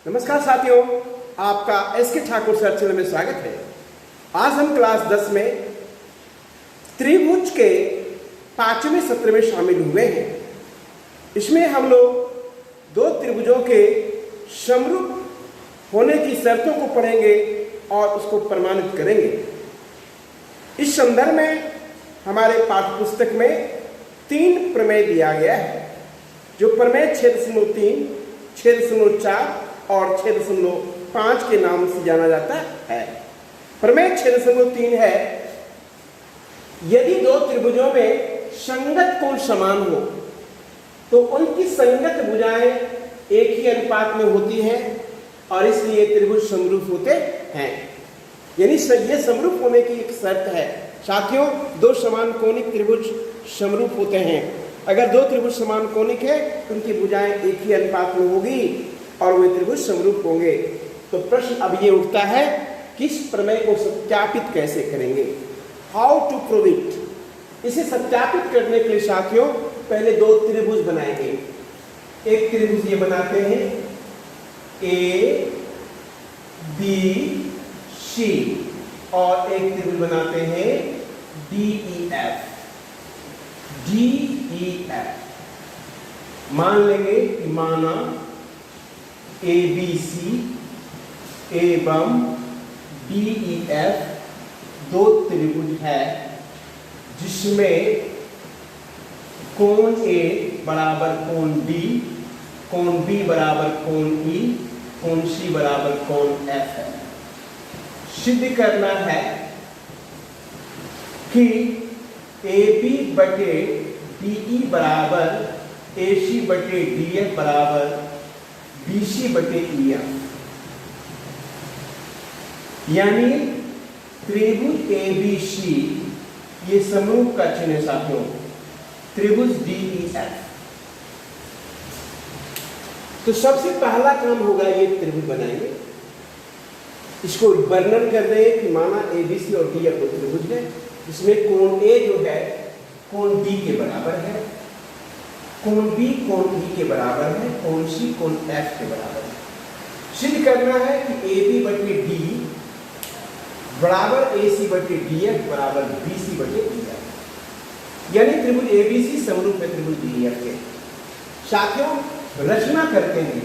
नमस्कार साथियों, आपका एस के ठाकुर सर चैनल में स्वागत है। आज हम क्लास 10 में त्रिभुज के 5वें सत्र में शामिल हुए हैं। इसमें हम लोग दो त्रिभुजों के समरूप होने की शर्तों को पढ़ेंगे और उसको प्रमाणित करेंगे। इस संदर्भ में हमारे पाठ्यपुस्तक में 3 प्रमेय दिया गया है, जो प्रमेय 6.3, 6.4 और 6.5 के नाम से जाना जाता है। प्रमेय 6.3 है, यदि दो त्रिभुजों में संगत कोण समान हो तो उनकी संगत भुजाएं एक ही अनुपात में होती हैं और इसलिए त्रिभुज समरूप होते हैं। यानी ये समरूप होने की एक शर्त है। साथियों, दो समान कोणिक त्रिभुज समरूप होते हैं। अगर दो त्रिभुज समान कोणिक है तो उनकी भुजाएं एक ही अनुपात में होगी और वे त्रिभुज समरूप होंगे। तो प्रश्न अब ये उठता है कि इस प्रमेय को सत्यापित कैसे करेंगे, हाउ टू प्रूव इट। इसे सत्यापित करने के लिए साथियों पहले दो त्रिभुज बनाएंगे। एक त्रिभुज ये बनाते हैं ए बी सी और एक त्रिभुज बनाते हैं डी ई एफ। मान लेंगे कि माना ए बी सी एवं डी ई एफ दो त्रिभुज है, जिसमें कोण ए बराबर कोण डी, कोण बी बराबर कोण ई, कोण सी बराबर कोण एफ है। सिद्ध करना है कि ए बी बटे डी ई बराबर ए सी बटे डी एफ बराबर बी सी बटे ई एफ। यानी त्रिभुज ए बी सी ये समरूप का चिन्ह है साथियों, त्रिभुज डी ई एफ। तो सबसे पहला काम होगा, ये त्रिभुज बनाएंगे, इसको वर्णन कर रहे हैं कि माना ए बी सी और डी एफ दो त्रिभुज है, जिसमें कोण ए जो है कोण डी के बराबर है, कोण बी कोण ई के बराबर है, कोण सी कोण एफ के बराबर है। सिद्ध करना है कि ए बी बटे डी बराबर ए सी बटे डी एफ बराबर बी सी बटे ई एफ। यानी त्रिभुज ए बी सी समरूप है त्रिभुज डी ई एफ के। साथियों, रचना करते हैं।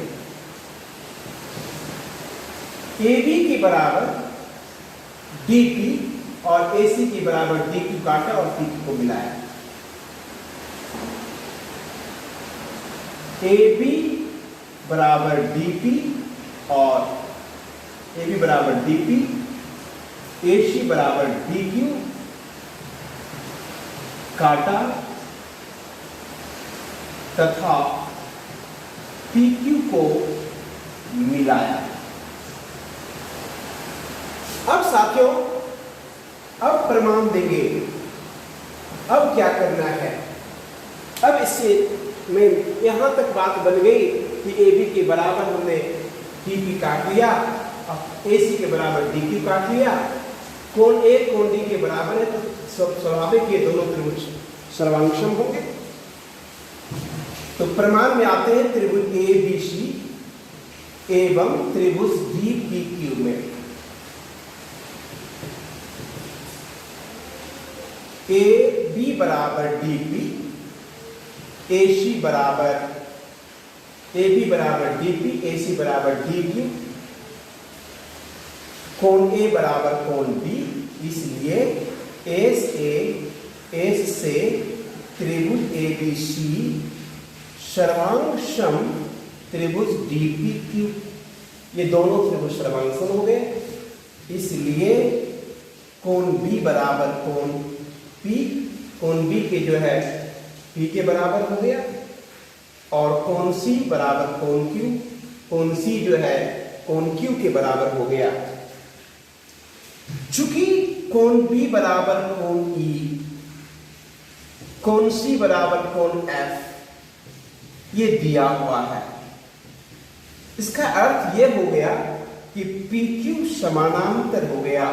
ए बी के बराबर डी पी और ए सी के बराबर डी क्यू काटा और पी क्यू को मिलाया। ए बी बराबर डी पी और ए बी बराबर डी पी, ए सी बराबर डी क्यू काटा तथा पी क्यू को मिलाया। अब साथियों, अब प्रमाण देंगे। अब क्या करना है, अब इससे में यहां तक बात बन गई कि ए बी के बराबर हमने डी पी काट लिया, अब ए सी के बराबर डी क्यू काट लिया। कोण ए कोण डी के बराबर है तो स्वाभाविक ये दोनों त्रिभुज सर्वांगसम होंगे। तो प्रमाण में आते हैं त्रिभुज ए बी सी एवं त्रिभुज डी पी क्यू में। ए बी बराबर डी पी, ए सी बराबर ए बी बराबर डी पी, ए सी बराबर डी क्यू, कोण ए बराबर कोण बी, इसलिए एस से त्रिभुज ए बी सी सर्वांगसम त्रिभुज डी पी क्यू। ये दोनों त्रिभुज सर्वांगसम हो गए, इसलिए कोण बी बराबर कोण पी, कोण बी के जो है पी के बराबर हो गया और कोण सी बराबर कोण क्यू, कोण सी जो है कोण क्यू के बराबर हो गया। चूंकि कोण बी बराबर कोण ई, कोण सी बराबर कोण एफ ये दिया हुआ है, इसका अर्थ ये हो गया कि पी क्यू समानांतर हो गया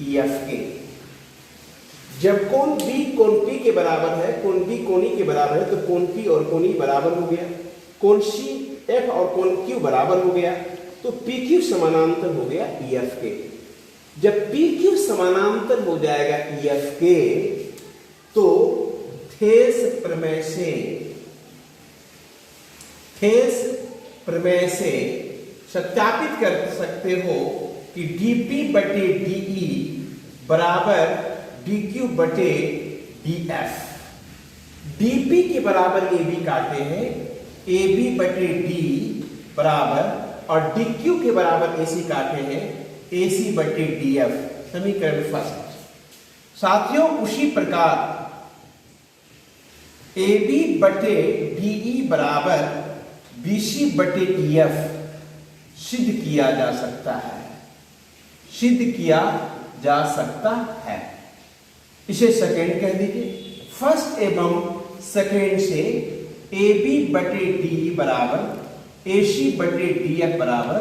ई एफ के। जब कोण बी कोण पी के बराबर है, कोण बी कोण ई के बराबर है, तो कोण पी और कोण ई बराबर हो गया। कोण सी एफ और कोण क्यू बराबर हो गया, तो पी क्यू समानांतर हो गया ई एफ के। जब पी क्यू समानांतर हो जाएगा ई एफ के, तो थेस प्रमेय से सत्यापित कर सकते हो कि dp बटे de बराबर dq बटे df। dp के बराबर ab काटे हैं, ab बटे d बराबर, और dq के बराबर ac काटे हैं, ac बटे df। समीकरण फर्स्ट। साथियों उसी प्रकार ab बटे de बराबर bc बटे ef सिद्ध किया जा सकता है। इसे सेकेंड कह दीजिए। फर्स्ट एवं सेकेंड से AB बटे DE बराबर AC बटे DF बराबर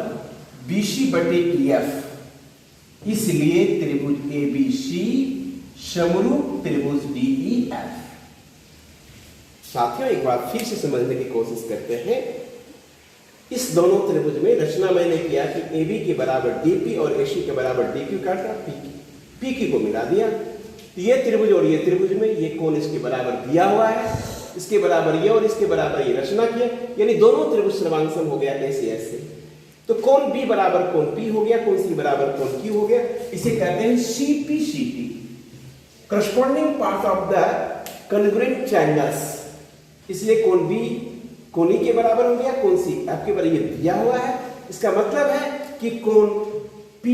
BC बटे EF। इसलिए त्रिभुज ABC समरूप त्रिभुज DEF। साथियों एक बार फिर से समझने की कोशिश करते हैं। इस दोनों त्रिभुज में रचना मैंने किया कि AB के बराबर DP और AC के बराबर DQ काटा, PQ को मिला दिया। ये त्रिभुज और ये त्रिभुज में ये कोण इसके बराबर दिया हुआ है, इसके बराबर ये और इसके बराबर ये रचना किया, यानी दोनों त्रिभुज सर्वांगसम हो गया ऐसे ऐसे। तो कोण B बराबर कोण P हो गया, कोण C बराबर कोण Q हो गया। इसे कहते हैं CPCT, corresponding part of the congruent triangles. इसलिए कोण B कोण E के बराबर हो गया, कोण C आपके बराबर ये दिया हुआ है। इसका मतलब है कि कोण P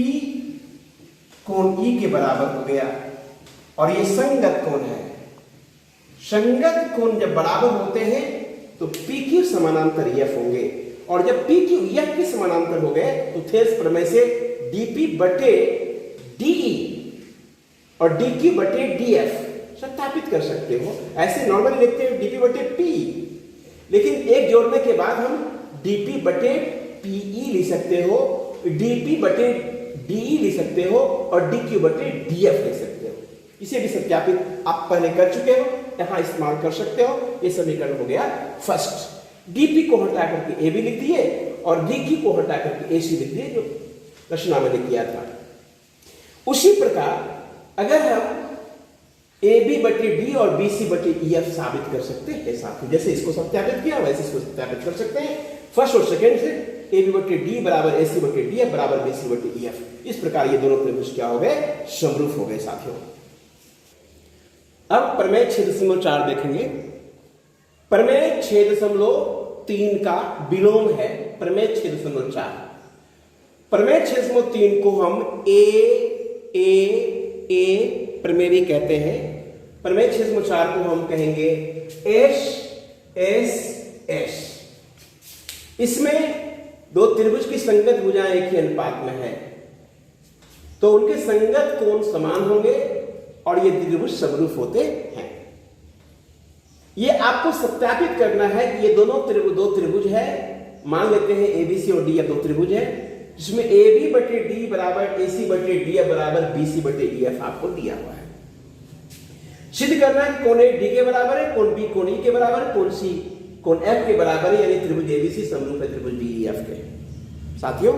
कोण E के बराबर हो गया, और ये संगत कोण है। संगत कोण जब बराबर होते हैं तो PQ समानांतर EF होंगे, और जब PQ EF के समानांतर हो गए तो थेस प्रमेय से DP बटे DE और DQ बटे DF सत्यापित कर सकते हो। ऐसे नॉर्मली लिखते हैं DP बटे P, लेकिन एक जोड़ने के बाद हम DP बटे PE लिख सकते हो, DP बटे DE लिख सकते हो, और DQ बटे DF लिख सकते हो। इसे भी सत्यापित आप पहले कर चुके हो, यहां इस्तेमाल कर सकते हो। ये समीकरण हो गया फर्स्ट। DP को हटा करके AB लिख दिए और DQ को हटा करके AC लिख दिए, जो रचना मैंने किया था। उसी प्रकार अगर हम AB बटे D और BC बटे EF साबित कर सकते हैं साथ ही, जैसे इसको सत्यापित किया वैसे इसको सत्यापित कर सकते हैं। फर्स्ट और सेकेंड से AB बटे D बराबर AC बटे DF बराबर BC बटे EF। इस प्रकार ये दोनों त्रिभुज क्या हो गए, समरूप हो गए साथियों। अब प्रमेय 6.4 देखेंगे। प्रमेय 6.3 का विलोम है प्रमेय 6.4। प्रमेय 6.3 को हम ए प्रमेय भी कहते हैं। प्रमेय 6.4 को हम कहेंगे एस। इसमें दो त्रिभुज की संगत भुजाएं एक ही अनुपात में है, तो उनके संगत कोण समान होंगे और ये त्रिभुज समरूप होते हैं। ये आपको सत्यापित करना है कि ये दोनों दो त्रिभुज है। मान लेते हैं ABC और D या दो त्रिभुज है, जिसमें AB बटे D बराबर AC बटे DF बराबर BC बटे EF आपको दिया हुआ है। सिद्ध करना है कोण A D के बराबर है, कोण B कोण E के बराबर है, कोण C कोण F के बराबर है, यानी त्रिभुज ABC समरूप है त्रिभुज DEF के। साथियों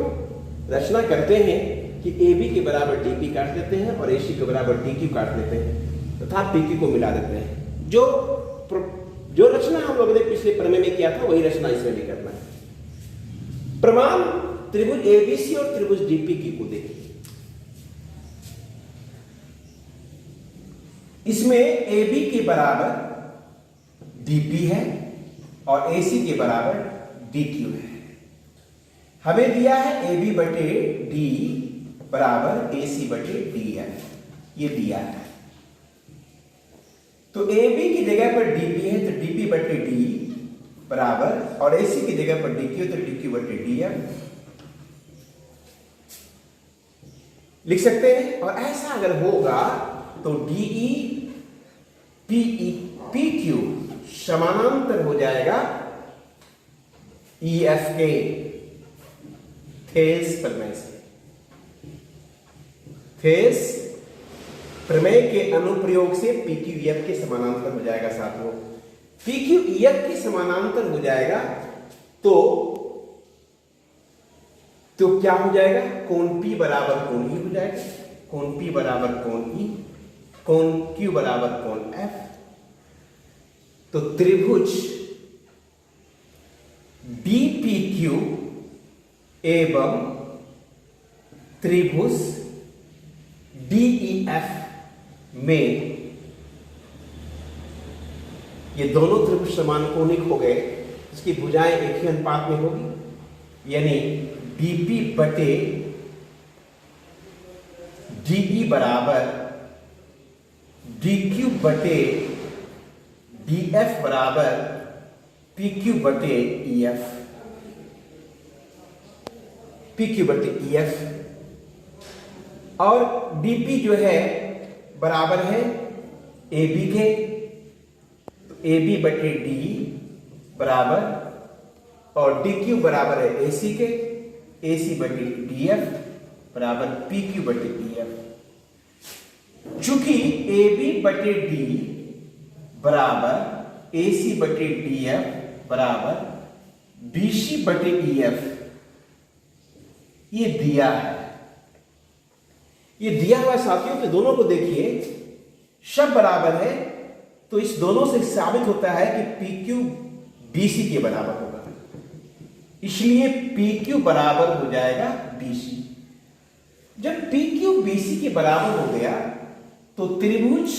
रचना करते हैं कि AB के बराबर DP काट देते हैं और AC के बराबर DQ काट देते हैं तथा PQ को मिला देते हैं। जो रचना हम लोगों ने पिछले प्रमेय में किया था वही रचना इसमें भी करना है। प्रमाण त्रिभुज ABC और त्रिभुज DPQ को देखिए। इसमें AB के बराबर DP है और AC के बराबर DQ है। हमें दिया है AB बटे D बराबर AC बटे DF, ये दिया है। तो AB की जगह पर DP है तो DP बटे D बराबर, और AC की जगह पर DQ है तो DQ बटे DF लिख सकते हैं। और ऐसा अगर होगा तो DE PQ समानांतर हो जाएगा EF के थेस प्रमेय से। थेस प्रमेय के अनुप्रयोग से PQ EF के समानांतर हो जाएगा साथियों। PQ EF के समानांतर हो जाएगा तो तो क्या हो जाएगा, कोण P बराबर कोण E हो जाएगा, कोण P बराबर कोण E, कोण Q बराबर कोण F। तो त्रिभुज BPQ एवं त्रिभुज DEF में ये दोनों त्रिभुज समानुकोणिक हो गए, इसकी भुजाएं एक ही अनुपात में होगी, यानी BP बटे DE बराबर DQ बटे DF बराबर PQ बटे EF, PQ बटे EF। और DP जो है बराबर है AB के, तो AB बटे DE बराबर, और DQ बराबर है AC के, AC बटे DF बराबर PQ बटे EF। चूंकि AB बटे D बराबर AC बटे DF बराबर BC बटे EF, ये दिया है, ये दिया हुआ साथियों, तो दोनों को देखिए शब्द बराबर है, तो इस दोनों से साबित होता है कि PQ BC के बराबर होगा, इसलिए PQ बराबर हो जाएगा BC। जब PQ BC के बराबर हो गया तो त्रिभुज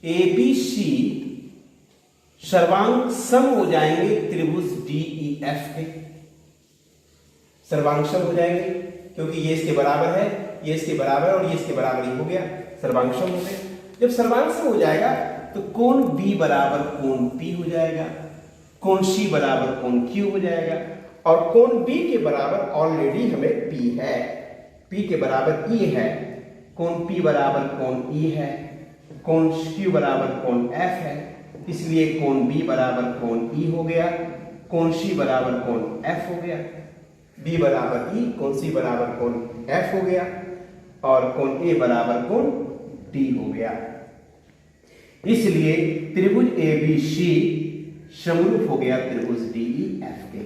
ABC सर्वांग सम हो जाएंगे त्रिभुज DEF के, सर्वांग सम हो जाएंगे, क्योंकि ये इसके बराबर है, ये इसके बराबर और ये इसके बराबर ही हो गया, सर्वांग सम हो गया। जब सर्वांग सम हो जाएगा तो कोण B बराबर कोण P हो जाएगा, कोण C बराबर कोण Q हो जाएगा, और कोण B के बराबर ऑलरेडी हमें P है, P के बराबर E है, कोण P बराबर कोण E है, कोण Q बराबर कोण F है, इसलिए कोण B बराबर कोण E हो गया, कोण C बराबर कोण F हो गया, B बराबर E, कोण C बराबर कोण F हो गया, और कोण A बराबर कोण D हो गया। इसलिए त्रिभुज ABC समरूप हो गया त्रिभुज DEF के।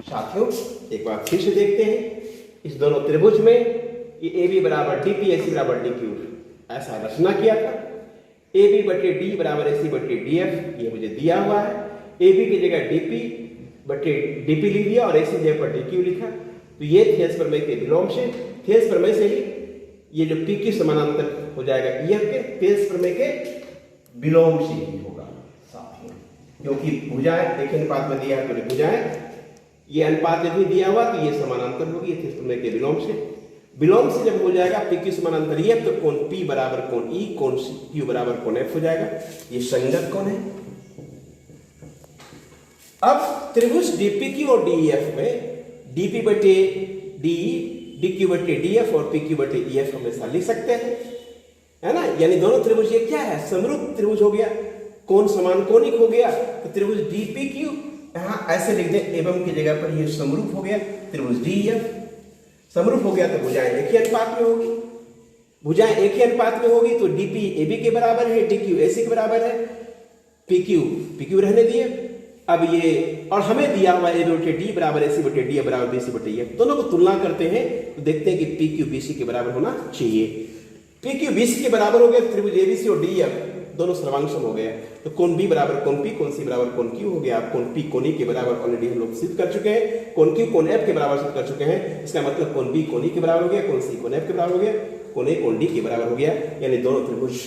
साथियों एक बार फिर से देखते हैं, इस दोनों त्रिभुज में ये AB बराबर DP, AC बराबर DQ ऐसा रचना किया था, AB बटे D बराबर AC बटे DF ये मुझे दिया हुआ है, AB की जगह DP बटे DP लिख दिया और AC की जगह पर DQ लिखा, तो ये थेल्स प्रमेय के विलोम से, थेल्स प्रमेय से ही ये जो PQ समानांतर हो जाएगा EF के, थेल्स प्रमेय के विलोम से ही होगा साथियों, क्योंकि भुजाएं एक अनुपात में दिया है, तो भुजाएं ये अनुपात यदि दिया हुआ तो ये समानांतर होगी, ये थेल्स प्रमेय के विलोम से, विलोम से जब हो जाएगा PQ समानांतर EF, तो कोण P बराबर कोण E, कोण Q बराबर कोण F हो जाएगा, ये संगत कोण है। अब त्रिभुज DPQ और DEF में DP बटे DE, DQ बटे DF और PQ बटे EF हमेशा लिख सकते हैं, है ना, यानी दोनों त्रिभुज ये क्या है, समरूप त्रिभुज हो गया, कोण समानुकोणिक हो गया, तो त्रिभुज DPQ यहां ऐसे लिख दें, एवं की जगह पर ये समरूप हो गया त्रिभुज DEF, समरूप हो गया तो भुजाएं एक ही अनुपात में होगी, भुजाएं एक ही अनुपात में होगी, तो DP AB के बराबर है, DQ AC के बराबर है, PQ रहने दिए। अब ये और हमें दिया हुआ AB बटे D बराबर AC बटे D बराबर BC बटे EF, दोनों को तुलना करते हैं तो देखते हैं कि PQ BC के बराबर होना चाहिए। PQ BC के बराबर हो गया, त्रिभुज ABC और DEF दोनों सर्वांग सम हो गए, तो कोण B बराबर कोण P, कोण C बराबर कोण Q हो गया। कोण P कोण E के बराबर ऑलरेडी हम लोग सिद्ध कर चुके हैं, कोण Q कोण F के बराबर सिद्ध कर चुके हैं, इसका मतलब कोण B कोण E के बराबर हो गया, कोण C कोण F के बराबर हो गया, कोण A कोण D के बराबर हो गया, यानी दोनों त्रिभुज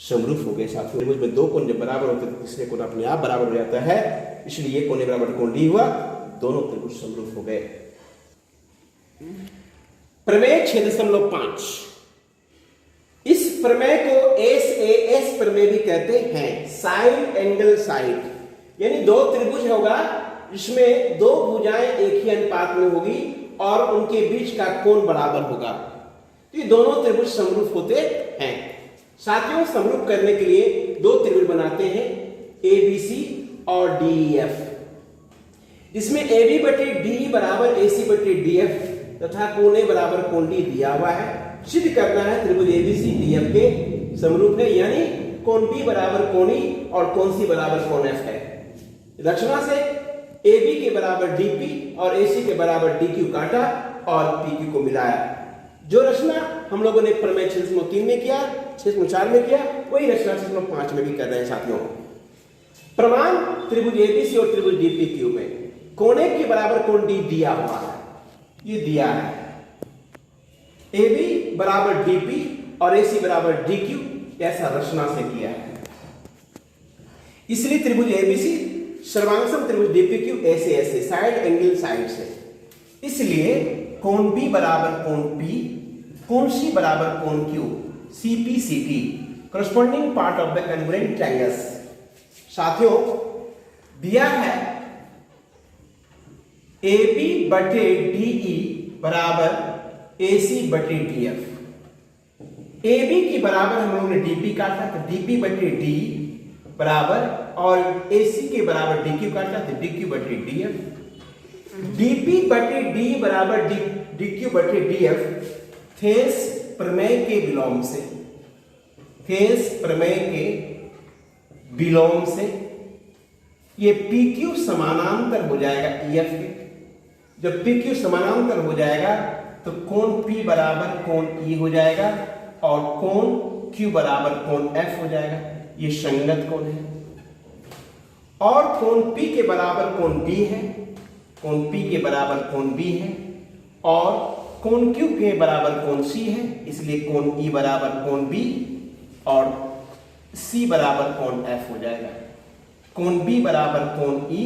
समरूप हो गए। साथियों त्रिभुज में दो कोण जब बराबर होते हैं तो तीसरे कोण अपने आप बराबर हो जाता है, इसलिए कोण A बराबर कोण D हुआ, दोनों त्रिभुज समरूप हो गए। प्रमेय 6.5, इस प्रमेय को SAS प्रमेय भी कहते हैं, साइड एंगल साइड, यानी दो त्रिभुज होगा जिसमें दो भुजाएं एक ही अनुपात में होगी और उनके बीच का कोण बराबर होगा, तो ये दोनों त्रिभुज समरूप होते हैं। साथियों समरूप करने के लिए दो त्रिभुज बनाते हैं ABC और DEF, इसमें AB बटे DE बराबर AC बटे DF तथा कोण A बराबर कोण D दिया हुआ है, सिद्ध करना है त्रिभुज ABC DF के समरूप है, यानी कोण P बराबर कोण E और कोण C बराबर कोण F है। रचना से ए बी के बराबर डी पी और ए सी के बराबर डी क्यू काटा और पी क्यू को मिलाया। जो रचना हम लोगों ने प्रमेय 6.3 में किया, 6.4 में किया, वही रचना 6.5 में भी कर रहे हैं साथियों। प्रमाण त्रिभुज एबीसी और त्रिभुज डीपीक्यू में कोणे के बराबर कोण डी दिया हुआ है, ये दिया है। ए बी बराबर डीपी और ए सी बराबर डी क्यू, ऐसा रचना से किया है। इसलिए त्रिभुज एबीसी सर्वांगसम त्रिभुज डीपीक्यू ऐसे ऐसे साइड एंगल साइड से, इसलिए कोण बी बराबर कोण पी, कोण सी बराबर कोण क्यू, सीपी सीटी corresponding part of the congruent triangles. साथियों दिया है ए बी बटे डीई बराबर ए सी बटे डी एफ। ए बी के बराबर हम लोगों ने डीपी काटा तो डीपी बटे डी बराबर, और ए सी के बराबर डी क्यू काटा तो डी क्यू बटे डी एफ। डीपी बटे डी बराबर डी क्यू बटे डी एफ थेस प्रमेय के विलोम से, थेस प्रमेय के विलोम से ये पी क्यू समानांतर हो जाएगा ई एफ के। जब पी क्यू समानांतर हो जाएगा तो कोण पी बराबर कोण ई हो जाएगा और कोण क्यू बराबर कोण एफ हो जाएगा, ये संगत कोण है। और कोण पी के बराबर कोण बी है, कोण पी के बराबर कोण बी है, और कोण क्यू के बराबर कोण सी है, इसलिए कोण ई बराबर कोण बी और सी बराबर कोण एफ हो जाएगा। कोण बी बराबर कोण ई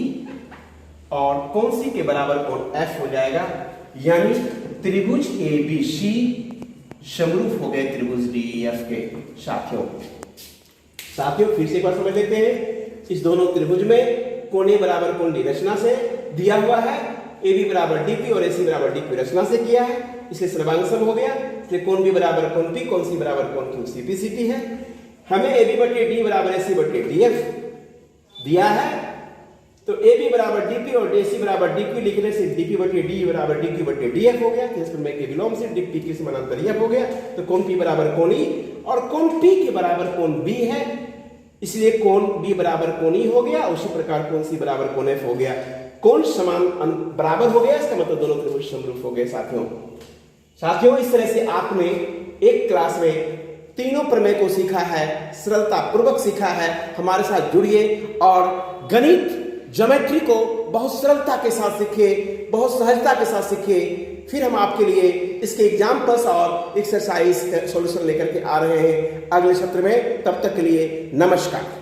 और कोण सी के बराबर कोण एफ हो जाएगा, यानी त्रिभुज ए बी सी समरूप हो गए त्रिभुज डी ई एफ के। साथियों फिर से एक बार समझ लेते हैं। इस दोनों त्रिभुज में कोण बराबर कोण डी रचना से दिया हुआ है, ए बी बराबर डी पी और ए सी बराबर डी क्यू रचना से किया है, इसलिए सर्वांगसम हो गया। इसलिए कोण बी बराबर कोण पी, कोण सी बराबर कोण Q, C P C T है। हमें ए बी बटे डी बराबर ए सी बटे डी एफ दिया है, तो ए बी बराबर डी पी और ए सी बराबर डी क्यू लिखने से डी पी बटे डी बराबर डी क्यू बटे डी एफ हो गया। इसमें के विलोम से डी पी क्यू समानांतर एफ हो गया, तो कोण पी बराबर कोण ई और कोण पी के बराबर कोण बी है, इसलिए कोण बी बराबर कोण ई हो गया। उसी प्रकार कोण सी बराबर कोण एफ हो गया। कोण समान बराबर हो गया, इसका मतलब दोनों त्रिभुज समरूप हो गए। साथियों इस तरह से आपने एक क्लास में तीनों प्रमेय को सीखा है, सरलता पूर्वक सीखा है। हमारे साथ जुड़िए और गणित ज्योमेट्री को बहुत सरलता के साथ सीखिए, बहुत सहजता के साथ सीखिए। फिर हम आपके लिए इसके एग्जाम्पल्स और एक्सरसाइज सॉल्यूशन लेकर के आ रहे हैं अगले सत्र में। तब तक के लिए नमस्कार।